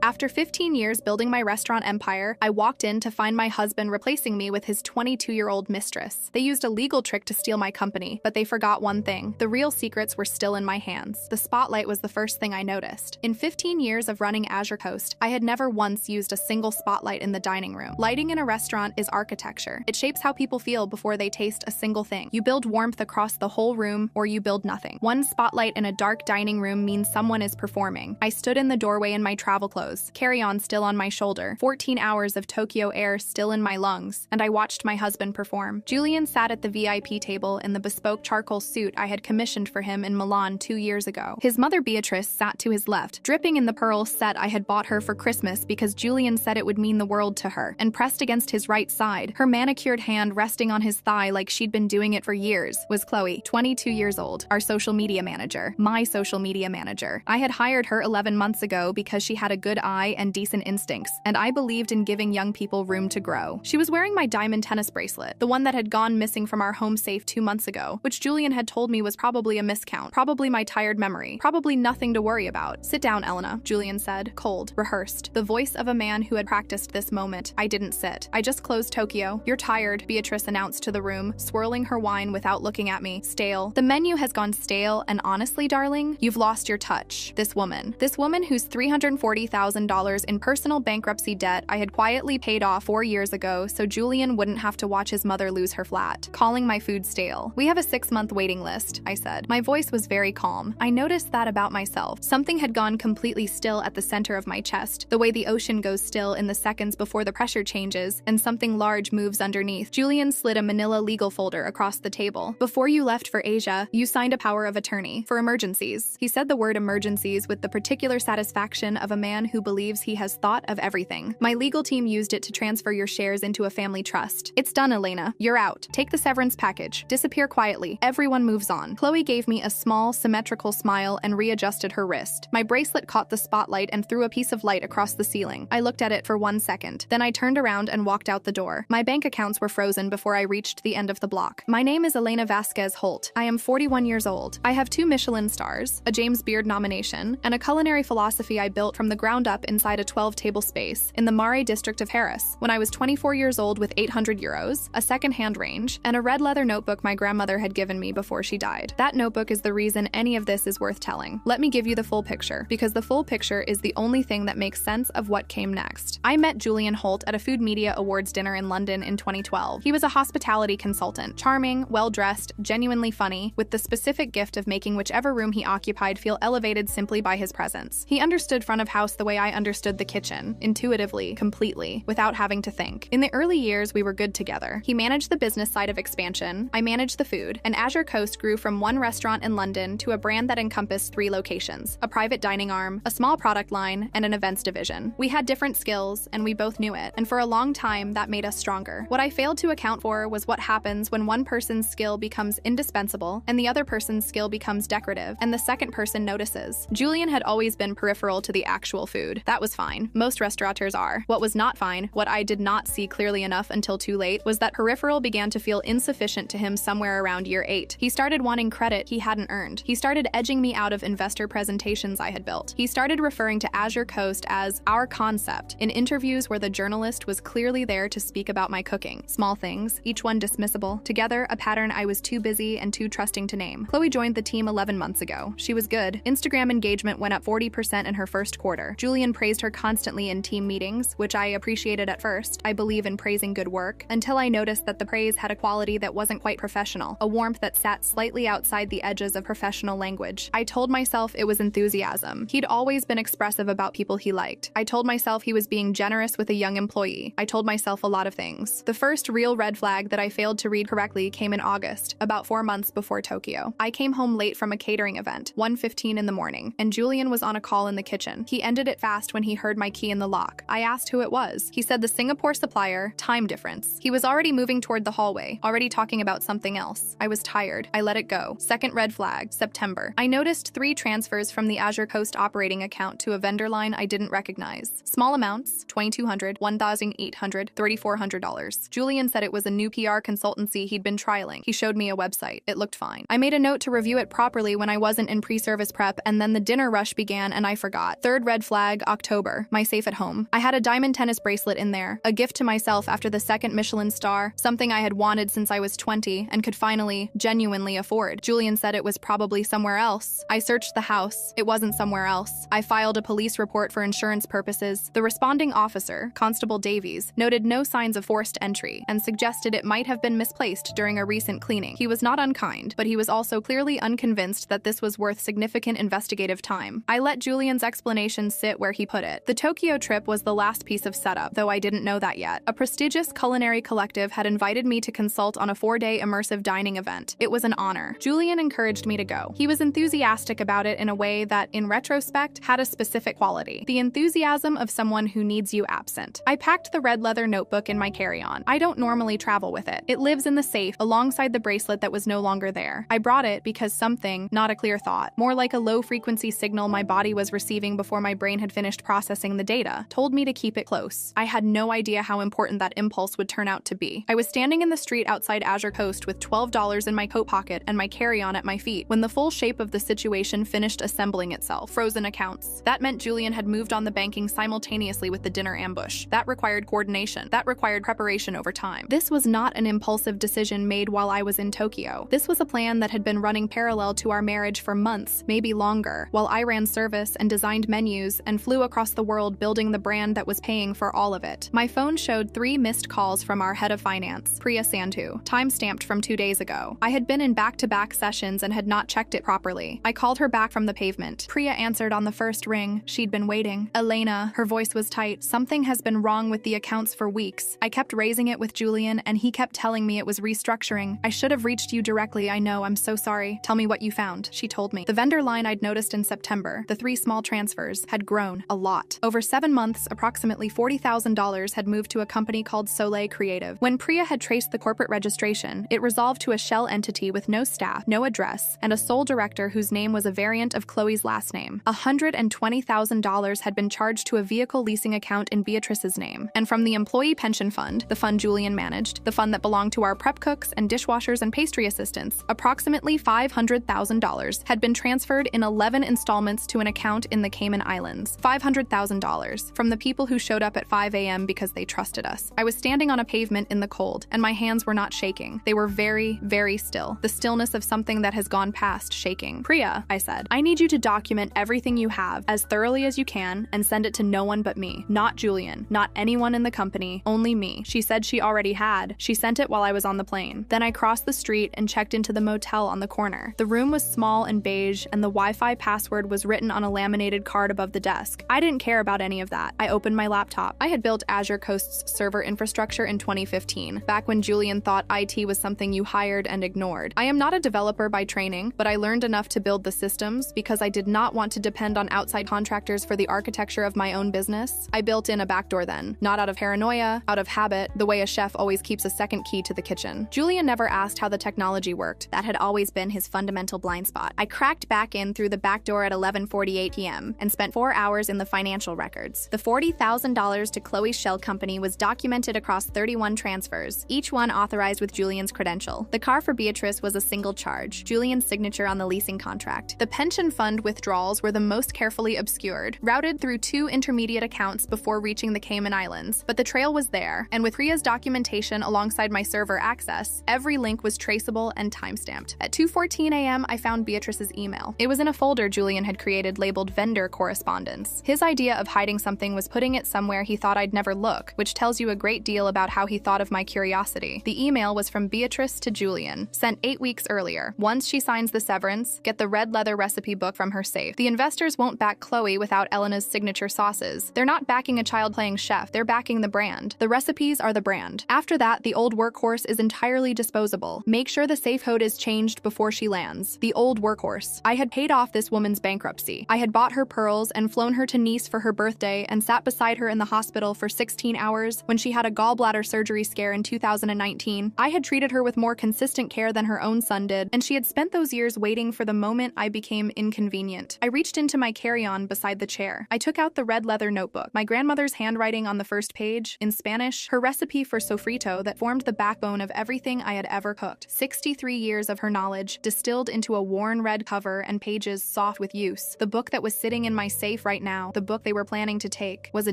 After 15 years building my restaurant empire, I walked in to find my husband replacing me with his 22-year-old mistress. They used a legal trick to steal my company, but they forgot one thing. The real secrets were still in my hands. The spotlight was the first thing I noticed. In 15 years of running Azure Coast, I had never once used a single spotlight in the dining room. Lighting in a restaurant is architecture. It shapes how people feel before they taste a single thing. You build warmth across the whole room, or you build nothing. One spotlight in a dark dining room means someone is performing. I stood in the doorway in my travel clothes, carry-on still on my shoulder, 14 hours of Tokyo air still in my lungs, and I watched my husband perform. Julian sat at the VIP table in the bespoke charcoal suit I had commissioned for him in Milan 2 years ago. His mother Beatrice sat to his left, dripping in the pearl set I had bought her for Christmas because Julian said it would mean the world to her, and pressed against his right side, her manicured hand resting on his thigh like she'd been doing it for years, was Chloe, 22 years old, our social media manager, my social media manager. I had hired her 11 months ago because she had a good eye and decent instincts, and I believed in giving young people room to grow. She was wearing my diamond tennis bracelet, the one that had gone missing from our home safe 2 months ago, which Julian had told me was probably a miscount, probably my tired memory, probably nothing to worry about. "Sit down, Elena," Julian said, cold, rehearsed, the voice of a man who had practiced this moment. I didn't sit. "I just closed Tokyo." "You're tired," Beatrice announced to the room, swirling her wine without looking at me. "Stale. The menu has gone stale, and honestly, darling, you've lost your touch." This woman whose $340,000 in personal bankruptcy debt I had quietly paid off 4 years ago so Julian wouldn't have to watch his mother lose her flat, calling my food stale. "We have a 6-month waiting list," I said. My voice was very calm. I noticed that about myself. Something had gone completely still at the center of my chest, the way the ocean goes still in the seconds before the pressure changes and something large moves underneath. Julian slid a manila legal folder across the table. "Before you left for Asia, you signed a power of attorney for emergencies." He said the word emergencies with the particular satisfaction of a man who believes he has thought of everything. "My legal team used it to transfer your shares into a family trust. It's done, Elena. You're out. Take the severance package. Disappear quietly. Everyone moves on." Chloe gave me a small, symmetrical smile and readjusted her wrist. My bracelet caught the spotlight and threw a piece of light across the ceiling. I looked at it for 1 second. Then I turned around and walked out the door. My bank accounts were frozen before I reached the end of the block. "My name is Elena Vasquez Holt. I am 41 years old. I have 2 Michelin stars, a James Beard nomination, and a culinary philosophy I built from the ground up inside a 12-table space in the Mare district of Paris when I was 24 years old with 800 euros, a second-hand range, and a red leather notebook my grandmother had given me before she died. That notebook is the reason any of this is worth telling. Let me give you the full picture, because the full picture is the only thing that makes sense of what came next. I met Julian Holt at a Food Media Awards dinner in London in 2012. He was a hospitality consultant, charming, well-dressed, genuinely funny, with the specific gift of making whichever room he occupied feel elevated simply by his presence. He understood front of house the way I understood the kitchen, intuitively, completely, without having to think. In the early years, we were good together. He managed the business side of expansion, I managed the food, and Azure Coast grew from one restaurant in London to a brand that encompassed 3 locations, a private dining arm, a small product line, and an events division. We had different skills, and we both knew it, and for a long time, that made us stronger. What I failed to account for was what happens when one person's skill becomes indispensable, and the other person's skill becomes decorative, and the second person notices. Julian had always been peripheral to the actual food. That was fine. Most restaurateurs are. What was not fine, what I did not see clearly enough until too late, was that peripheral began to feel insufficient to him somewhere around year 8. He started wanting credit he hadn't earned. He started edging me out of investor presentations I had built. He started referring to Azure Coast as our concept in interviews where the journalist was clearly there to speak about my cooking. Small things, each one dismissible. Together, a pattern I was too busy and too trusting to name. Chloe joined the team 11 months ago. She was good. Instagram engagement went up 40% in her first quarter. Julian praised her constantly in team meetings, which I appreciated at first. I believe in praising good work, until I noticed that the praise had a quality that wasn't quite professional, a warmth that sat slightly outside the edges of professional language. I told myself it was enthusiasm. He'd always been expressive about people he liked. I told myself he was being generous with a young employee. I told myself a lot of things. The first real red flag that I failed to read correctly came in August, about 4 months before Tokyo. I came home late from a catering event, 1:15 in the morning, and Julian was on a call in the kitchen. He ended it fast when he heard my key in the lock. I asked who it was. He said the Singapore supplier, time difference. He was already moving toward the hallway, already talking about something else. I was tired. I let it go. Second red flag, September. I noticed 3 transfers from the Azure Coast operating account to a vendor line I didn't recognize. Small amounts, $2,200, $1,800, $3,400. Julian said it was a new PR consultancy he'd been trialing. He showed me a website. It looked fine. I made a note to review it properly when I wasn't in pre-service prep, and then the dinner rush began and I forgot. Third red flag, October, my safe at home. I had a diamond tennis bracelet in there, a gift to myself after the second Michelin star, something I had wanted since I was 20 and could finally, genuinely afford. Julian said it was probably somewhere else. I searched the house. It wasn't somewhere else. I filed a police report for insurance purposes. The responding officer, Constable Davies, noted no signs of forced entry and suggested it might have been misplaced during a recent cleaning. He was not unkind, but he was also clearly unconvinced that this was worth significant investigative time. I let Julian's explanation sit where he put it. The Tokyo trip was the last piece of setup, though I didn't know that yet. A prestigious culinary collective had invited me to consult on a 4-day immersive dining event. It was an honor. Julian encouraged me to go. He was enthusiastic about it in a way that, in retrospect, had a specific quality: the enthusiasm of someone who needs you absent. I packed the red leather notebook in my carry-on. I don't normally travel with it. It lives in the safe alongside the bracelet that was no longer there. I brought it because something, not a clear thought, more like a low-frequency signal my body was receiving before my brain had finished processing the data, told me to keep it close. I had no idea how important that impulse would turn out to be. I was standing in the street outside Azure Coast with $12 in my coat pocket and my carry-on at my feet when the full shape of the situation finished assembling itself. Frozen accounts. That meant Julian had moved on the banking simultaneously with the dinner ambush. That required coordination. That required preparation over time. This was not an impulsive decision made while I was in Tokyo. This was a plan that had been running parallel to our marriage for months, maybe longer, while I ran service and designed menus and flew across the world building the brand that was paying for all of it. My phone showed 3 missed calls from our head of finance, Priya Sandhu, time-stamped from 2 days ago. I had been in back-to-back sessions and had not checked it properly. I called her back from the pavement. Priya answered on the first ring. She'd been waiting. Elena, her voice was tight. Something has been wrong with the accounts for weeks. I kept raising it with Julian, and he kept telling me it was restructuring. I should have reached you directly, I know, I'm so sorry. Tell me what you found, she told me. The vendor line I'd noticed in September, the 3 small transfers, had grown a lot. Over 7 months, approximately $40,000 had moved to a company called Soleil Creative. When Priya had traced the corporate registration, it resolved to a shell entity with no staff, no address, and a sole director whose name was a variant of Chloe's last name. $120,000 had been charged to a vehicle leasing account in Beatrice's name, and from the employee pension fund, the fund Julian managed, the fund that belonged to our prep cooks and dishwashers and pastry assistants, approximately $500,000 had been transferred in 11 installments to an account in the Cayman Islands. $500,000 from the people who showed up at 5 a.m. because they trusted us. I was standing on a pavement in the cold, and my hands were not shaking. They were very, very still. The stillness of something that has gone past shaking. Priya, I said, I need you to document everything you have as thoroughly as you can and send it to no one but me. Not Julian, not anyone in the company, only me. She said she already had. She sent it while I was on the plane. Then I crossed the street and checked into the motel on the corner. The room was small and beige, and the Wi-Fi password was written on a laminated card above the desk. I didn't care about any of that. I opened my laptop. I had built Azure Coast's server infrastructure in 2015, back when Julian thought IT was something you hired and ignored. I am not a developer by training, but I learned enough to build the systems because I did not want to depend on outside contractors for the architecture of my own business. I built in a backdoor then, not out of paranoia, out of habit, the way a chef always keeps a second key to the kitchen. Julian never asked how the technology worked. That had always been his fundamental blind spot. I cracked back in through the back door at 11:48 p.m. and spent 4 hours in the financial records. The $40,000 to Chloe's shell company was documented across 31 transfers, each one authorized with Julian's credential. The car for Beatrice was a single charge, Julian's signature on the leasing contract. The pension fund withdrawals were the most carefully obscured, routed through 2 intermediate accounts before reaching the Cayman Islands, but the trail was there, and with Priya's documentation alongside my server access, every link was traceable and timestamped. At 2:14 a.m., I found Beatrice's email. It was in a folder Julian had created labeled vendor correspondence. His idea of hiding something was putting it somewhere he thought I'd never look, which tells you a great deal about how he thought of my curiosity. The email was from Beatrice to Julian, sent 8 weeks earlier. Once she signs the severance, get the red leather recipe book from her safe. The investors won't back Chloe without Elena's signature sauces. They're not backing a child playing chef, they're backing the brand. The recipes are the brand. After that, the old workhorse is entirely disposable. Make sure the safe code is changed before she lands. The old workhorse. I had paid off this woman's bankruptcy. I had bought her pearls and flown her to Nice for her birthday and sat beside her in the hospital for 16 hours when she had a gallbladder surgery scare in 2019. I had treated her with more consistent care than her own son did, and she had spent those years waiting for the moment I became inconvenient. I reached into my carry-on beside the chair. I took out the red leather notebook, my grandmother's handwriting on the first page, in Spanish, her recipe for sofrito that formed the backbone of everything I had ever cooked. 63 years of her knowledge, distilled into a worn red cover and pages soft with use. The book that was sitting in my safe right right now, the book they were planning to take, was a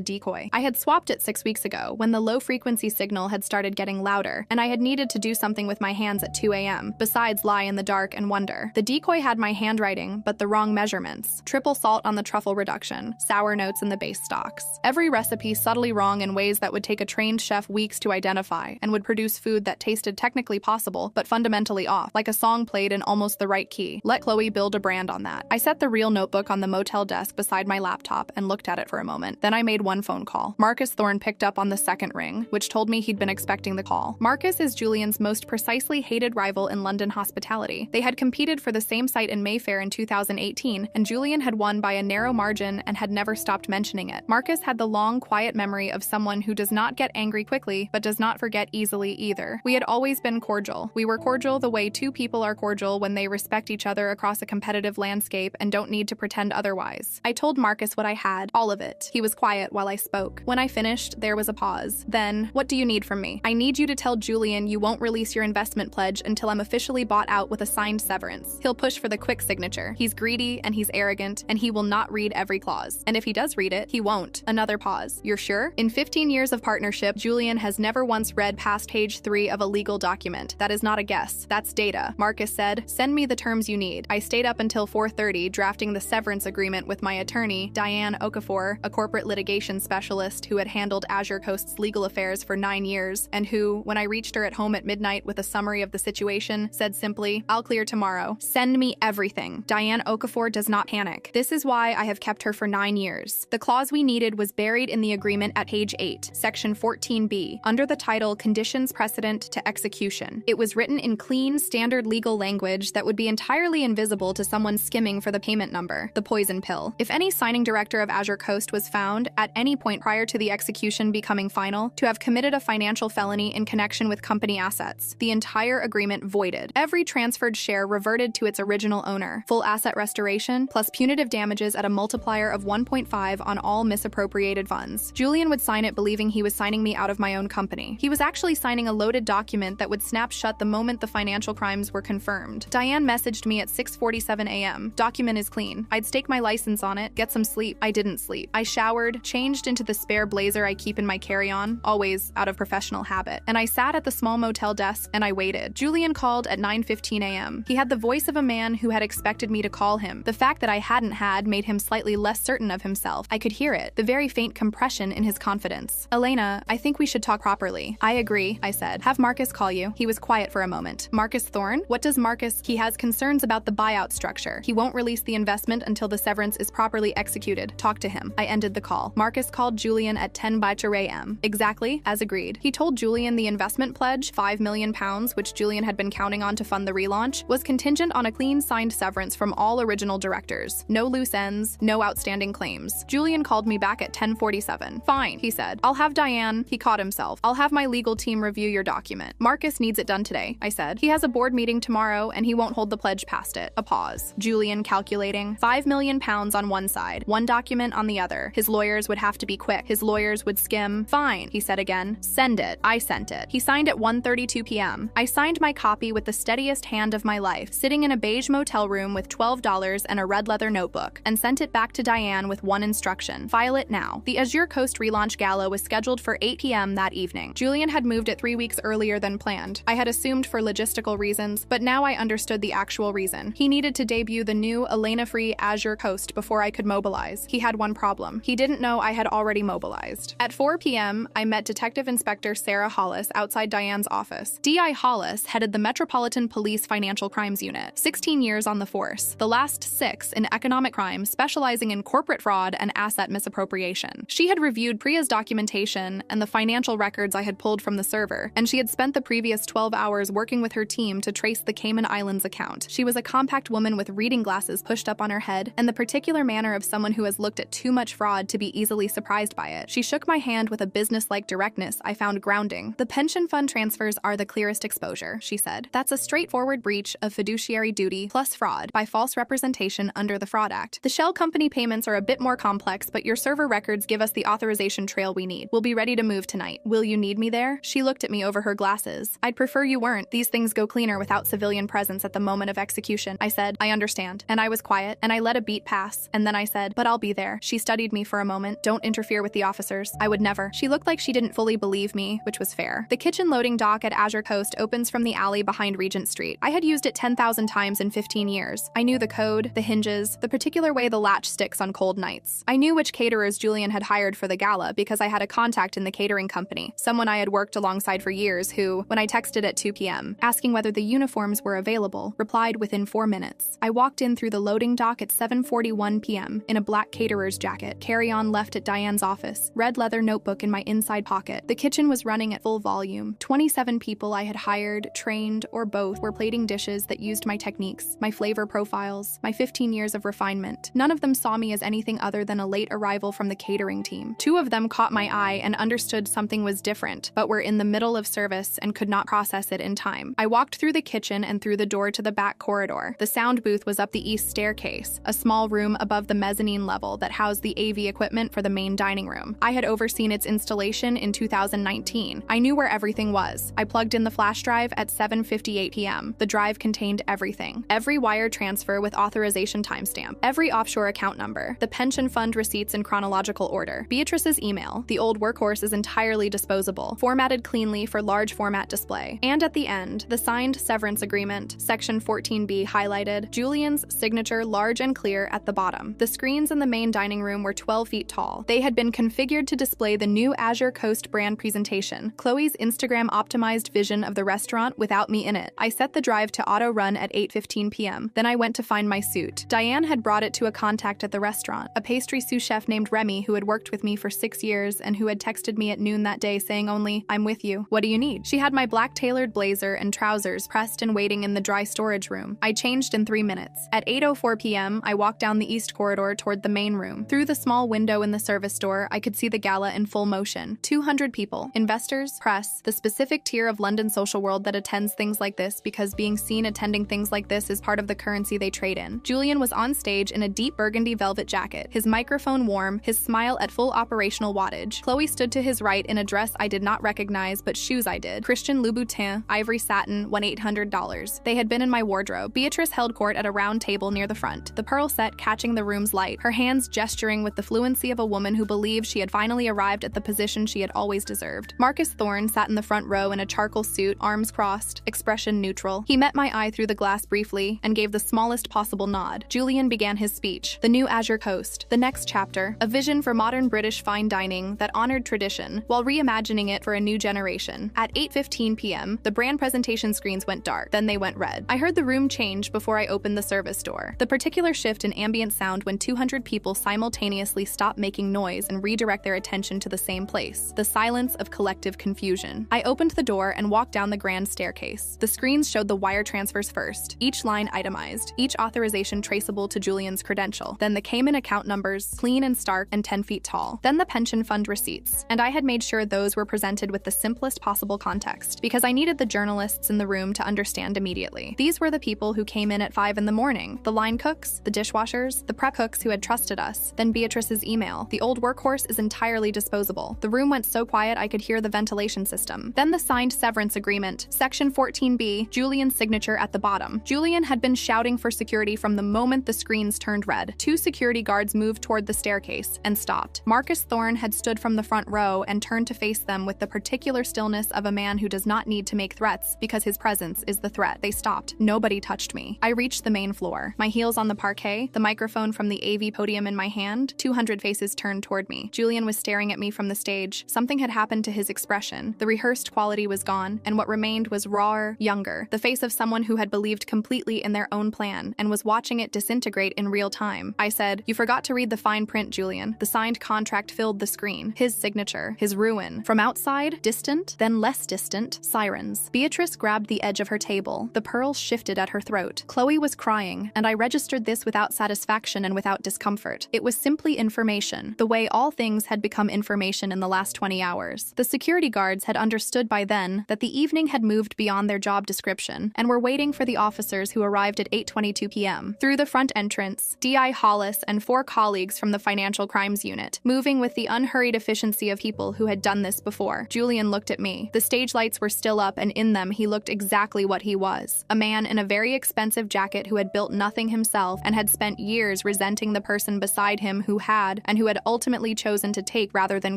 decoy. I had swapped it 6 weeks ago when the low-frequency signal had started getting louder, and I had needed to do something with my hands at 2 a.m., besides lie in the dark and wonder. The decoy had my handwriting, but the wrong measurements. Triple salt on the truffle reduction, sour notes in the base stocks. Every recipe subtly wrong in ways that would take a trained chef weeks to identify, and would produce food that tasted technically possible, but fundamentally off, like a song played in almost the right key. Let Chloe build a brand on that. I set the real notebook on the motel desk beside my laptop and looked at it for a moment. Then I made one phone call. Marcus Thorne picked up on the second ring, which told me he'd been expecting the call. Marcus is Julian's most precisely hated rival in London hospitality. They had competed for the same site in Mayfair in 2018, and Julian had won by a narrow margin and had never stopped mentioning it. Marcus had the long, quiet memory of someone who does not get angry quickly, but does not forget easily either. We had always been cordial. We were cordial the way two people are cordial when they respect each other across a competitive landscape and don't need to pretend otherwise. I told Marcus what I had, all of it. He was quiet while I spoke. When I finished, there was a pause. Then, what do you need from me? I need you to tell Julian you won't release your investment pledge until I'm officially bought out with a signed severance. He'll push for the quick signature. He's greedy and he's arrogant, and he will not read every clause. And if he does read it, he won't. Another pause. You're sure? In 15 years of partnership, Julian has never once read past page 3 of a legal document. That is not a guess. That's data. Marcus said, send me the terms you need. I stayed up until 4:30 drafting the severance agreement with my attorney, Diane Okafor, a corporate litigation specialist who had handled Azure Coast's legal affairs for 9 years, and who, when I reached her at home at midnight with a summary of the situation, said simply, I'll clear tomorrow. Send me everything. Diane Okafor does not panic. This is why I have kept her for 9 years. The clause we needed was buried in the agreement at page 8, section 14b, under the title Conditions Precedent to Execution. It was written in clean, standard legal language that would be entirely invisible to someone skimming for the payment number, the poison pill. If any signing director of Azure Coast was found, at any point prior to the execution becoming final, to have committed a financial felony in connection with company assets, the entire agreement voided. Every transferred share reverted to its original owner. Full asset restoration, plus punitive damages at a multiplier of 1.5 on all misappropriated funds. Julian would sign it believing he was signing me out of my own company. He was actually signing a loaded document that would snap shut the moment the financial crimes were confirmed. Diane messaged me at 6:47 a.m. Document is clean. I'd stake my license on it, get some sleep. I didn't sleep. I showered, changed into the spare blazer I keep in my carry-on, always out of professional habit, and I sat at the small motel desk and I waited. Julian called at 9:15 a.m. He had the voice of a man who had expected me to call him. The fact that I hadn't had made him slightly less certain of himself. I could hear it, the very faint compression in his confidence. Elena, I think we should talk properly. I agree, I said. Have Marcus call you. He was quiet for a moment. Marcus Thorne? What does Marcus? He has concerns about the buyout structure. He won't release the investment until the severance is properly executed. Talk to him. I ended the call. Marcus called Julian at 10:00 a.m. Exactly, as agreed. He told Julian the investment pledge, £5 million, which Julian had been counting on to fund the relaunch, was contingent on a clean signed severance from all original directors. No loose ends, no outstanding claims. Julian called me back at 10:47. Fine, he said. I'll have Diane, he caught himself. I'll have my legal team review your document. Marcus needs it done today, I said. He has a board meeting tomorrow and he won't hold the pledge past it. A pause. Julian calculating. £5 million on one side, one document on the other. His lawyers would have to be quick. His lawyers would skim. Fine, he said again. Send it. I sent it. He signed at 1:32 p.m. I signed my copy with the steadiest hand of my life, sitting in a beige motel room with $12 and a red leather notebook, and sent it back to Diane with one instruction. File it now. The Azure Coast relaunch gala was scheduled for 8 p.m. that evening. Julian had moved it 3 weeks earlier than planned. I had assumed for logistical reasons, but now I understood the actual reason. He needed to debut the new Elena-free Azure Coast before I could mobilize. He had one problem. He didn't know I had already mobilized. At 4 p.m., I met Detective Inspector Sarah Hollis outside Diane's office. D.I. Hollis headed the Metropolitan Police Financial Crimes Unit, 16 years on the force, the last 6 in economic crime, specializing in corporate fraud and asset misappropriation. She had reviewed Priya's documentation and the financial records I had pulled from the server, and she had spent the previous 12 hours working with her team to trace the Cayman Islands account. She was a compact woman with reading glasses pushed up on her head, and the particular manner of someone who has looked at too much fraud to be easily surprised by it. She shook my hand with a business-like directness I found grounding. The pension fund transfers are the clearest exposure, she said. That's a straightforward breach of fiduciary duty plus fraud by false representation under the Fraud Act. The shell company payments are a bit more complex, but your server records give us the authorization trail we need. We'll be ready to move tonight. Will you need me there? She looked at me over her glasses. I'd prefer you weren't. These things go cleaner without civilian presence at the moment of execution. I said, I understand. And I was quiet, and I let a beat pass, and then I said, but I'll be there. She studied me for a moment. Don't interfere with the officers. I would never. She looked like she didn't fully believe me, which was fair. The kitchen loading dock at Azure Coast opens from the alley behind Regent Street. I had used it 10,000 times in 15 years. I knew the code, the hinges, the particular way the latch sticks on cold nights. I knew which caterers Julian had hired for the gala because I had a contact in the catering company, someone I had worked alongside for years who, when I texted at 2 p.m., asking whether the uniforms were available, replied within 4 minutes. I walked in through the loading dock at 7:41 p.m. in a black caterer's jacket, carry-on left at Diane's office, red leather notebook in my inside pocket. The kitchen was running at full volume. 27 people I had hired, trained, or both were plating dishes that used my techniques, my flavor profiles, my 15 years of refinement. None of them saw me as anything other than a late arrival from the catering team. 2 of them caught my eye and understood something was different, but were in the middle of service and could not process it in time. I walked through the kitchen and through the door to the back corridor. The sound booth was up the east staircase, a small room above the mezzanine level that housed the AV equipment for the main dining room. I had overseen its installation in 2019. I knew where everything was. I plugged in the flash drive at 7:58 p.m. The drive contained everything. Every wire transfer with authorization timestamp, every offshore account number, the pension fund receipts in chronological order, Beatrice's email, the old workhorse is entirely disposable, formatted cleanly for large format display, and at the end, the signed severance agreement, section 14B highlighted, Julian's signature large and clear at the bottom. The screens in the main dining room were 12 feet tall. They had been configured to display the new Azure Coast brand presentation, Chloe's Instagram-optimized vision of the restaurant without me in it. I set the drive to auto-run at 8:15 p.m. Then I went to find my suit. Diane had brought it to a contact at the restaurant, a pastry sous chef named Remy who had worked with me for 6 years and who had texted me at noon that day saying only, "I'm with you. What do you need?" She had my black tailored blazer and trousers pressed and waiting in the dry storage room. I changed in 3 minutes. At 8:04 p.m., I walked down the east corridor toward the main room. Through the small window in the service door, I could see the gala in full motion. 200 people, investors, press, the specific tier of London social world that attends things like this because being seen attending things like this is part of the currency they trade in. Julian was on stage in a deep burgundy velvet jacket, his microphone warm, his smile at full operational wattage. Chloe stood to his right in a dress I did not recognize, but shoes I did. Christian Louboutin, ivory satin, $1,800. They had been in my wardrobe. Beatrice held court at a round table near the front, the pearl set catching the room's light, her hands gesturing with the fluency of a woman who believed she had finally arrived at the position she had always deserved. Marcus Thorne sat in the front row in a charcoal suit, arms crossed, expression neutral. He met my eye through the glass briefly and gave the smallest possible nod. Julian began his speech. The new Azure Coast, the next chapter, a vision for modern British fine dining that honored tradition while reimagining it for a new generation. At 8:15 p.m., the brand presentation screens went dark, then they went red. I heard the room change before I opened the service door. The particular shift in ambient sound when 200 people simultaneously stop making noise and redirect their attention to the same place. The silence of collective confusion. I opened the door and walked down the grand staircase. The screens showed the wire transfers first, each line itemized, each authorization traceable to Julian's credential. Then the Cayman account numbers, clean and stark and 10 feet tall. Then the pension fund receipts. And I had made sure those were presented with the simplest possible context, because I needed the journalists in the room to understand immediately. These were the people who came in at 5 in the morning, the line cooks, the dishwashers, the prep cooks who had trusted us. Then Beatrice's email. The old workhorse is entirely disposable. The room went so quiet I could hear the ventilation system. Then the signed severance agreement. Section 14B, Julian's signature at the bottom. Julian had been shouting for security from the moment the screens turned red. 2 security guards moved toward the staircase and stopped. Marcus Thorne had stood from the front row and turned to face them with the particular stillness of a man who does not need to make threats because his presence is the threat. They stopped. Nobody touched me. I reached the main floor. My heels on the parquet, the microphone from the AV podium in my hand, 200 faces turned toward me. Julian was staring at me from the stage. Something had happened to his expression. The rehearsed quality was gone, and what remained was rawer, younger, the face of someone who had believed completely in their own plan and was watching it disintegrate in real time. I said, "You forgot to read the fine print, Julian." The signed contract filled the screen. His signature, his ruin. From outside, distant, then less distant, sirens. Beatrice grabbed the edge of her table. The pearls shifted at her throat. Chloe was crying, and I registered this without satisfaction and without discomfort. It was simply information, the way all things had become information in the last 20 hours. The security guards had understood by then that the evening had moved beyond their job description and were waiting for the officers who arrived at 8:22 p.m. Through the front entrance, D.I. Hollis and 4 colleagues from the Financial Crimes Unit, moving with the unhurried efficiency of people who had done this before. Julian looked at me. The stage lights were still up, and in them he looked exactly what he was. A man in a very expensive jacket who had built nothing himself and had spent years resenting the person beside him who had, and who had ultimately chosen to take rather than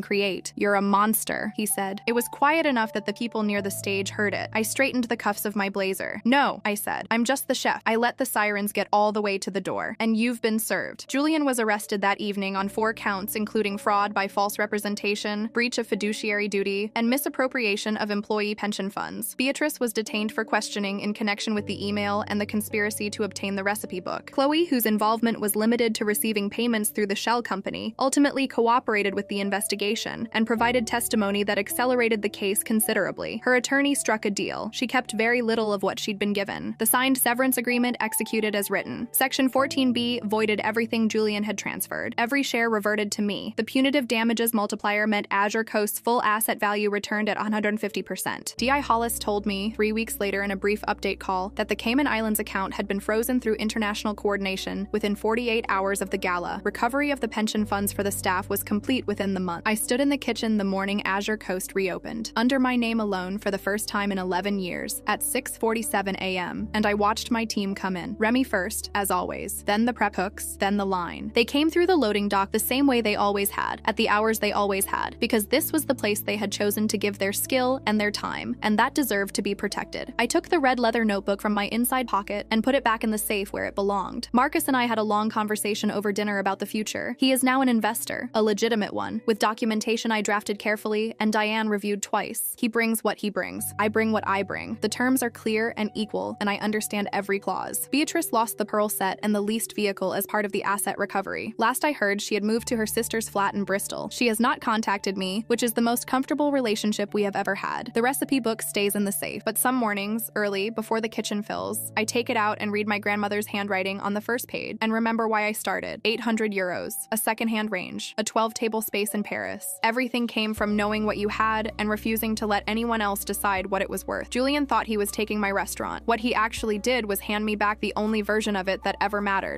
create. "You're a monster," he said. It was quiet enough that the people near the stage heard it. I straightened the cuffs of my blazer. "No," I said. "I'm just the chef." I let the sirens get all the way to the door. "And you've been served." Julian was arrested that evening on 4 counts, including fraud by false representation, breach of fiduciary duty, and misappropriation of employee pension funds. Beatrice was detained for questioning in connection with the email and the conspiracy to obtain the recipe book. Chloe, whose involvement was limited to receiving payments through the shell company, ultimately cooperated with the investigation and provided testimony that accelerated the case considerably. Her attorney struck a deal. She kept very little of what she'd been given. The signed severance agreement executed as written. Section 14B voided everything Julian had transferred. Every share reverted to me. The punitive damages multiplier meant Azure Coast's full asset value returned at 150%. D.I. Hollis told me 3 weeks later in a brief update call that the Cayman Islands account had been frozen through international coordination within 48 hours of the gala. Recovery of the pension funds for the staff was complete within the month. I stood in the kitchen the morning Azure Coast reopened, under my name alone for the first time in 11 years, at 6:47 a.m., and I watched my team come in. Remy first, as always, then the prep hooks, then the line. They came through the loading dock the same way they always had, at the hours they always had, because this was the place they had chosen to give their skill and their time, and that deserved to be protected. I took the red leather notebook from my inside pocket and put it back in the safe where it belonged. Marcus and I had a long conversation over dinner about the future. He is now an investor, a legitimate one, with documentation I drafted carefully and Diane reviewed twice. He brings what he brings. I bring what I bring. The terms are clear and equal, and I understand every clause. Beatrice lost the pearl set and the leased vehicle as part of the asset recovery. Last I heard, she had moved to her sister's flat in Bristol. She has not contacted me, which is the most comfortable relationship we have ever had. The recipe book stays in the safe, but some mornings, early, before the kitchen fills, I take it out and read my grandmother's handwriting on the first page and remember why I started. 800 euros, a second-hand range, a 12-table space in Paris. Everything came from knowing what you had and refusing to let anyone else decide what it was worth. Julian thought he was taking my restaurant. What he actually did was hand me back the only version of it that ever mattered.